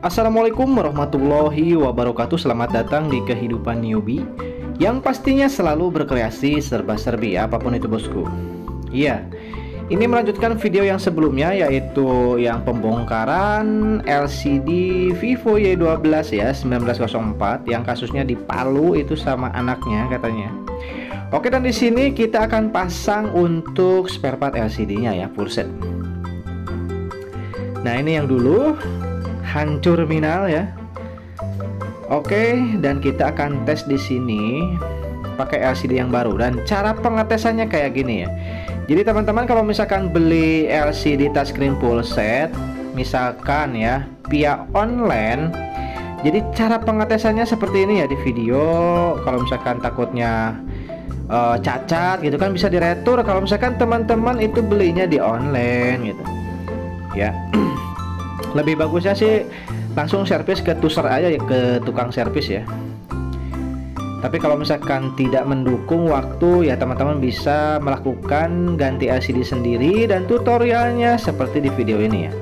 Assalamualaikum warahmatullahi wabarakatuh. Selamat datang di kehidupan newbie yang pastinya selalu berkreasi serba-serbi apapun itu bosku. Iya, ini melanjutkan video yang sebelumnya, yaitu yang pembongkaran LCD Vivo Y12 ya 1904 yang kasusnya di Palu itu sama anaknya katanya. Oke, dan di sini kita akan pasang untuk spare part LCD-nya ya, full set. Nah, ini yang dulu hancur minal ya. Oke, dan kita akan tes di sini pakai LCD yang baru, dan cara pengetesannya kayak gini ya. Jadi teman-teman kalau misalkan beli LCD touchscreen full set misalkan ya via online, jadi cara pengetesannya seperti ini ya di video. Kalau misalkan takutnya cacat gitu kan bisa diretur kalau misalkan teman-teman itu belinya di online gitu ya. Lebih bagusnya sih langsung servis ke tuser aja ya, ke tukang servis ya. Tapi kalau misalkan tidak mendukung waktu ya, teman-teman bisa melakukan ganti LCD sendiri dan tutorialnya seperti di video ini ya.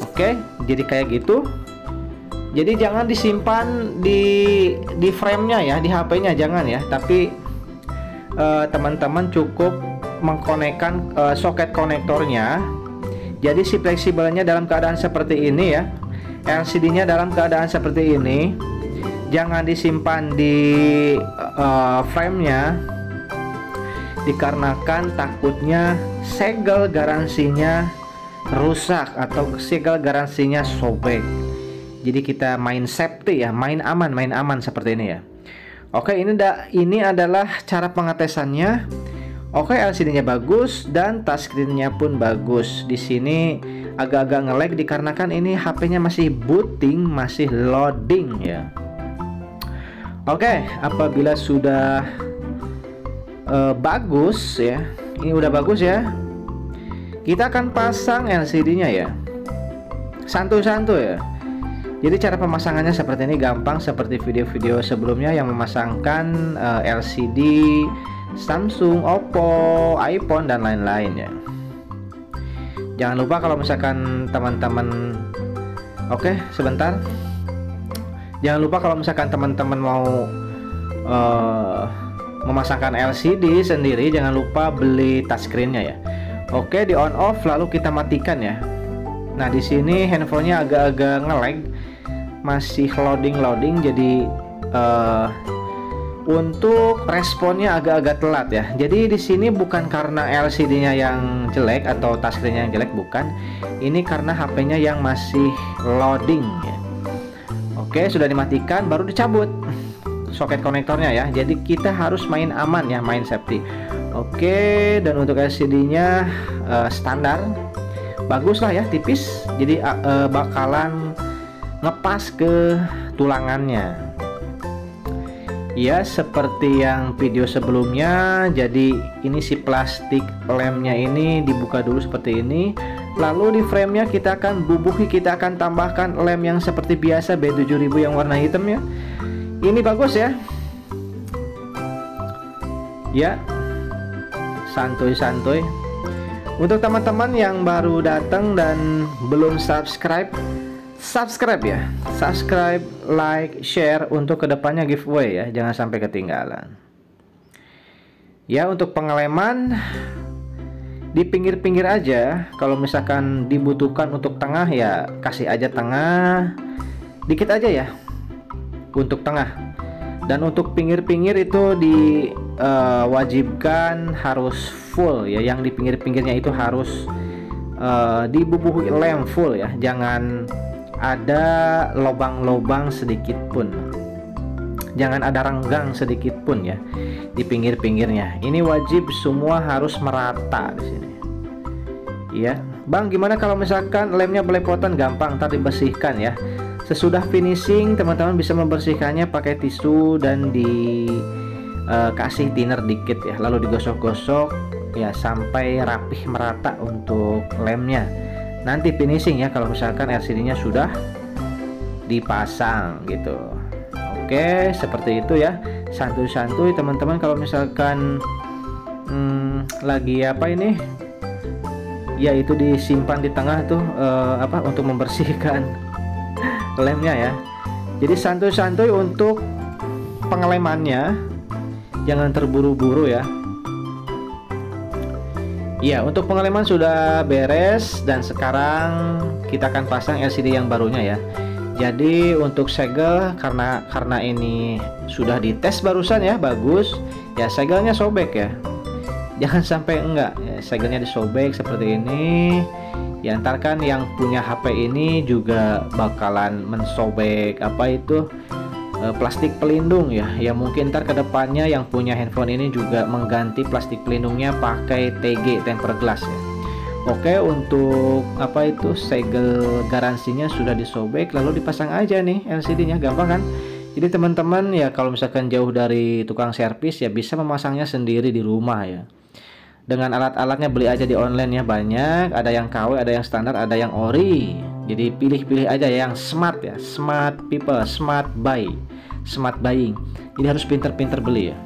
Oke, jadi kayak gitu. Jadi jangan disimpan di frame-nya ya, di HP-nya jangan ya. Tapi teman-teman cukup mengkonekkan soket konektornya. Jadi si fleksibelnya dalam keadaan seperti ini ya, LCD-nya dalam keadaan seperti ini. Jangan disimpan di frame-nya, dikarenakan takutnya segel garansinya rusak atau segel garansinya sobek. Jadi kita main safety ya, main aman seperti ini ya. Oke, ini adalah cara pengetesannya. Oke, LCD-nya bagus dan touchscreen-nya pun bagus. Di sini agak-agak nge-lag dikarenakan ini HP-nya masih booting, masih loading ya. Oke, apabila sudah bagus ya, ini udah bagus ya, kita akan pasang LCD-nya ya. Santuy-santuy ya. Jadi cara pemasangannya seperti ini, gampang seperti video-video sebelumnya yang memasangkan LCD Samsung, Oppo, iPhone dan lain-lain ya. Jangan lupa kalau misalkan teman-teman, oke sebentar, jangan lupa kalau misalkan teman-teman mau memasangkan LCD sendiri, jangan lupa beli touchscreen-nya ya. Oke, di on off lalu kita matikan ya. Nah, di sini handphonenya agak-agak nge-lag, masih loading, jadi untuk responnya agak-agak telat ya. Jadi di sini bukan karena LCD-nya yang jelek atau touchscreen-nya yang jelek, bukan. Ini karena HP-nya yang masih loading ya. Oke, sudah dimatikan baru dicabut soket konektornya ya. Jadi kita harus main aman ya, main safety. Oke, dan untuk LCD-nya standar. Bagus lah ya, tipis. Jadi bakalan ngepas ke tulangannya. Ya, seperti yang video sebelumnya. Jadi ini si plastik lemnya ini dibuka dulu seperti ini. Lalu di frame-nya kita akan bubuhi, kita akan tambahkan lem yang seperti biasa B7000 yang warna hitam ya. Ini bagus ya. Ya, santuy-santuy. Untuk teman-teman yang baru datang dan belum subscribe ya, subscribe, like, share untuk kedepannya giveaway ya, jangan sampai ketinggalan ya. Untuk pengeleman di pinggir-pinggir aja, kalau misalkan dibutuhkan untuk tengah ya kasih aja tengah, dikit aja ya untuk tengah. Dan untuk pinggir-pinggir itu diwajibkan harus full ya, yang di pinggir-pinggirnya itu harus dibubuhi lem full ya, jangan ada lobang-lobang sedikit pun, jangan ada renggang sedikit pun ya di pinggir-pinggirnya. Ini wajib semua harus merata di sini. Ya, Bang, gimana kalau misalkan lemnya belepotan? Gampang, ntar dibersihkan ya. Sesudah finishing teman-teman bisa membersihkannya pakai tisu dan dikasih thinner dikit ya, lalu digosok-gosok ya sampai rapih merata untuk lemnya. Nanti finishing ya kalau misalkan LCD-nya sudah dipasang gitu. Oke, seperti itu ya. Santuy-santuy teman-teman. Kalau misalkan lagi apa ini yaitu disimpan di tengah tuh untuk membersihkan lemnya ya. Jadi santuy-santuy untuk pengelemannya, jangan terburu-buru ya. Ya, untuk pengeleman sudah beres dan sekarang kita akan pasang LCD yang barunya ya. Jadi untuk segel karena ini sudah dites barusan ya, bagus. Ya, segelnya sobek ya. Jangan sampai enggak ya, segelnya disobek seperti ini. Ya, ntar kan yang punya HP ini juga bakalan mensobek apa itu plastik pelindung ya. Ya mungkin ntar kedepannya yang punya handphone ini juga mengganti plastik pelindungnya pakai TG, tempered glass ya. Oke, untuk apa itu segel garansinya sudah disobek, lalu dipasang aja nih LCD-nya, gampang kan? Jadi teman-teman ya kalau misalkan jauh dari tukang servis ya bisa memasangnya sendiri di rumah ya. Dengan alat-alatnya beli aja di online ya, banyak, ada yang KW, ada yang standar, ada yang ori. Jadi pilih-pilih aja yang smart ya, smart people, smart buying. Jadi harus pinter-pinter beli ya.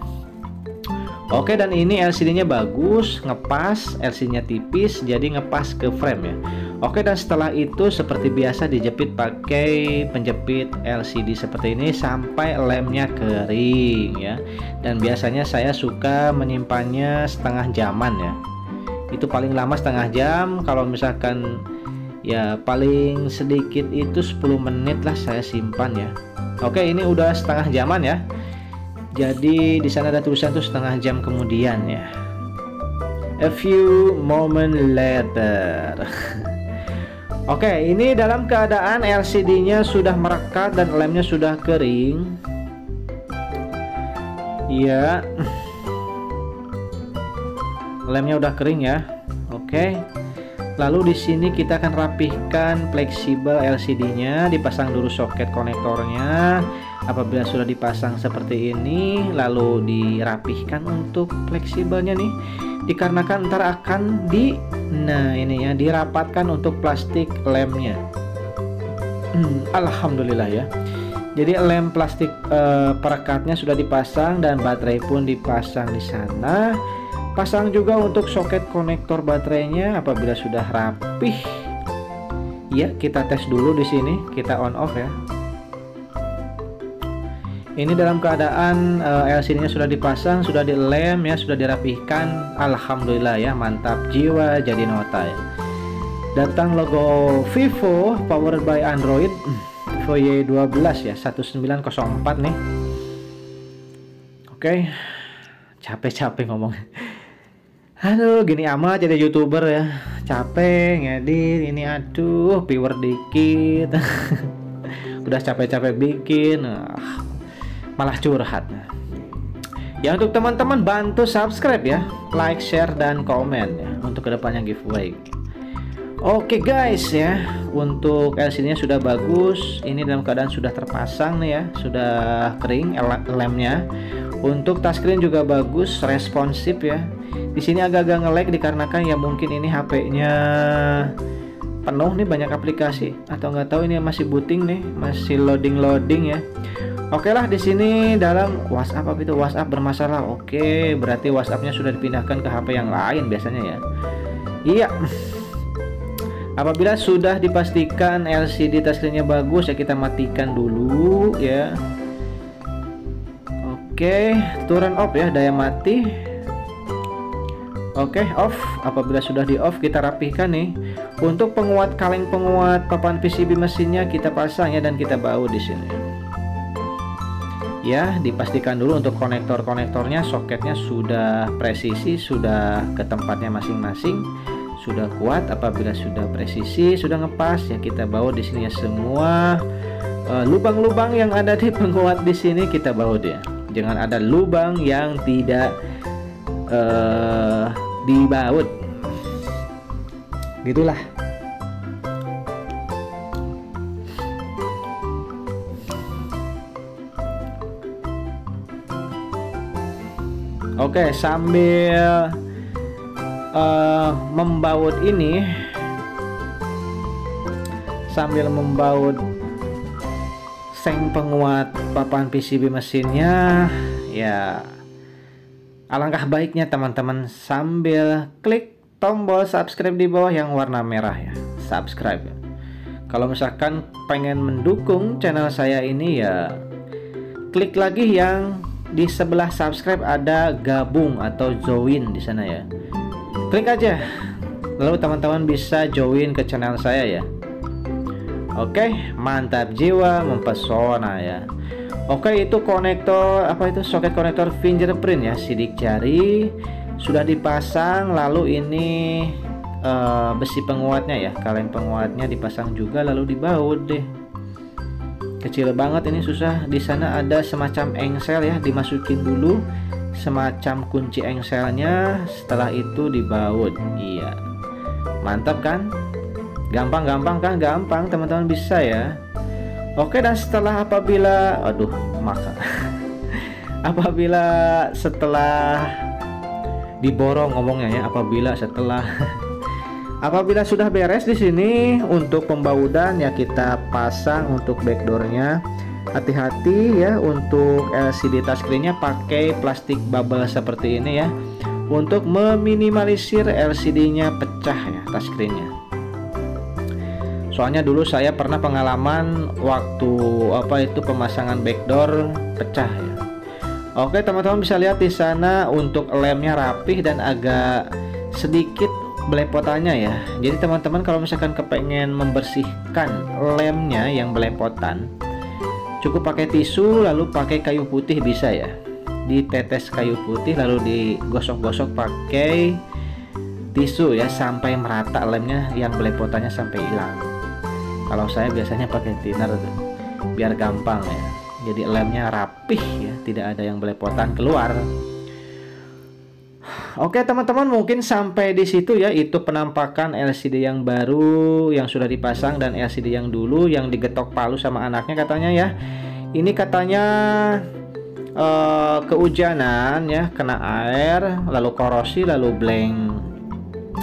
Oke, dan ini LCD-nya bagus, ngepas, LCD-nya tipis, jadi ngepas ke frame ya. Oke, dan setelah itu seperti biasa dijepit pakai penjepit LCD seperti ini sampai lemnya kering ya. Dan biasanya saya suka menyimpannya setengah jaman ya. Itu paling lama setengah jam, kalau misalkan ya paling sedikit itu 10 menit lah saya simpan ya. Oke, ini udah setengah jaman ya. Jadi di sana ada tulisan tuh setengah jam kemudian ya. A few moment later. Oke, ini dalam keadaan LCD-nya sudah merekat dan lemnya sudah kering. Ya. Lemnya udah kering ya. Oke. Lalu di sini kita akan rapihkan fleksibel LCD-nya, dipasang dulu soket konektornya. Apabila sudah dipasang seperti ini, lalu dirapihkan untuk fleksibelnya nih, dikarenakan ntar akan ini ya, dirapatkan untuk plastik lemnya. Alhamdulillah ya. Jadi lem plastik perekatnya sudah dipasang dan baterai pun dipasang di sana. Pasang juga untuk soket konektor baterainya. Apabila sudah rapih, ya kita tes dulu di sini, kita on off ya. Ini dalam keadaan LCD-nya sudah dipasang, sudah dilem ya, sudah dirapihkan. Alhamdulillah ya, mantap jiwa jadi nota ya. Datang logo Vivo powered by Android Vivo Y12 ya, 1904 nih. Oke, capek-capek ngomong. Aduh, gini amat jadi YouTuber ya. Capek ngedit ini, aduh, viewer dikit. Udah capek-capek bikin, malah curhat. Ya, untuk teman-teman bantu subscribe ya, like, share, dan komen ya untuk kedepannya giveaway. Oke guys ya, untuk LCD-nya sudah bagus. Ini dalam keadaan sudah terpasang nih ya, sudah kering lemnya. Untuk touchscreen juga bagus, responsif ya. Di sini agak-agak nge-lag dikarenakan ya mungkin ini HP-nya penuh nih, banyak aplikasi, atau nggak tahu ini masih booting nih, masih loading ya. Oke lah, di sini dalam WhatsApp apa itu, WhatsApp bermasalah. Oke, berarti WhatsApp-nya sudah dipindahkan ke HP yang lain biasanya ya. Iya. Apabila sudah dipastikan LCD touchscreen-nya bagus ya, kita matikan dulu ya. Oke, turn off ya, daya mati. Oke, off. Apabila sudah di off, kita rapihkan nih. Untuk penguat kaleng penguat papan PCB mesinnya kita pasang ya, dan kita baut di sini. Ya, dipastikan dulu untuk konektornya, soketnya sudah presisi, sudah ke tempatnya masing-masing, sudah kuat. Apabila sudah presisi, sudah ngepas ya, kita baut di sini ya semua lubang-lubang yang ada di penguat di sini kita baut ya. Jangan ada lubang yang tidak dibaut, gitulah. Oke, sambil membaut ini, sambil membaut seng penguat papan PCB mesinnya ya, alangkah baiknya teman-teman sambil klik tombol subscribe di bawah yang warna merah ya, subscribe ya. Kalau misalkan pengen mendukung channel saya ini ya, klik lagi yang di sebelah subscribe ada gabung atau join di sana ya. Klik aja. Lalu teman-teman bisa join ke channel saya ya. Oke, mantap jiwa, mempesona ya. Oke, itu konektor apa itu soket konektor fingerprint ya, sidik jari sudah dipasang. Lalu ini besi penguatnya ya, kaleng penguatnya dipasang juga, lalu dibaut deh. Kecil banget ini, susah. Di sana ada semacam engsel ya, dimasukin dulu semacam kunci engselnya, setelah itu dibaut. Iya, mantap kan? Gampang kan? Gampang, teman-teman bisa ya. Oke, dan setelah apabila setelah diborong ngomongnya ya, apabila sudah beres di sini untuk pembaudan ya, kita pasang untuk backdoornya. Hati-hati ya, untuk LCD touchscreen-nya pakai plastik bubble seperti ini ya, untuk meminimalisir LCD-nya pecah ya, touchscreen-nya. Soalnya dulu saya pernah pengalaman waktu pemasangan backdoor pecah ya. Oke, teman-teman bisa lihat di sana untuk lemnya rapih dan agak sedikit belepotannya ya. Jadi teman-teman kalau misalkan kepengen membersihkan lemnya yang belepotan, cukup pakai tisu lalu pakai kayu putih bisa ya. Ditetes kayu putih lalu digosok-gosok pakai tisu ya sampai merata lemnya yang belepotannya sampai hilang. Kalau saya biasanya pakai thinner tuh, biar gampang ya. Jadi lemnya rapih ya, tidak ada yang belepotan keluar. Oke teman-teman, mungkin sampai di situ ya, itu penampakan LCD yang baru yang sudah dipasang dan LCD yang dulu yang digetok palu sama anaknya katanya ya. Ini katanya kehujanan ya, kena air, lalu korosi, lalu blank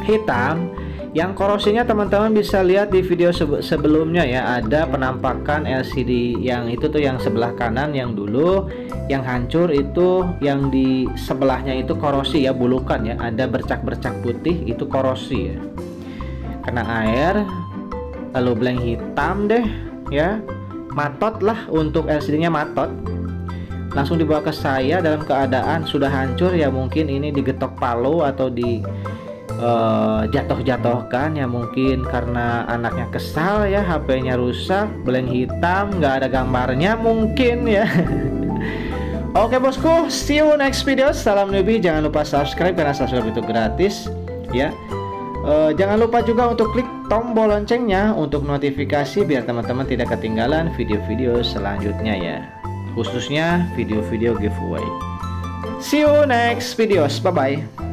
hitam. Yang korosinya teman-teman bisa lihat di video sebelumnya ya, ada penampakan LCD yang itu tuh yang sebelah kanan yang dulu yang hancur, itu yang di sebelahnya itu korosi ya, bulukan ya, ada bercak-bercak putih, itu korosi ya, kena air lalu blank hitam deh ya, matot lah, untuk LCD-nya matot. Langsung dibawa ke saya dalam keadaan sudah hancur ya, mungkin ini digetok palu atau di jatuh-jatuhkan ya, mungkin karena anaknya kesal ya, HP-nya rusak, blank hitam, nggak ada gambarnya mungkin ya. Oke bosku, see you next video. Salam newbie, jangan lupa subscribe karena subscribe itu gratis ya. Jangan lupa juga untuk klik tombol loncengnya untuk notifikasi biar teman-teman tidak ketinggalan video-video selanjutnya ya, khususnya video-video giveaway. See you next videos, bye bye.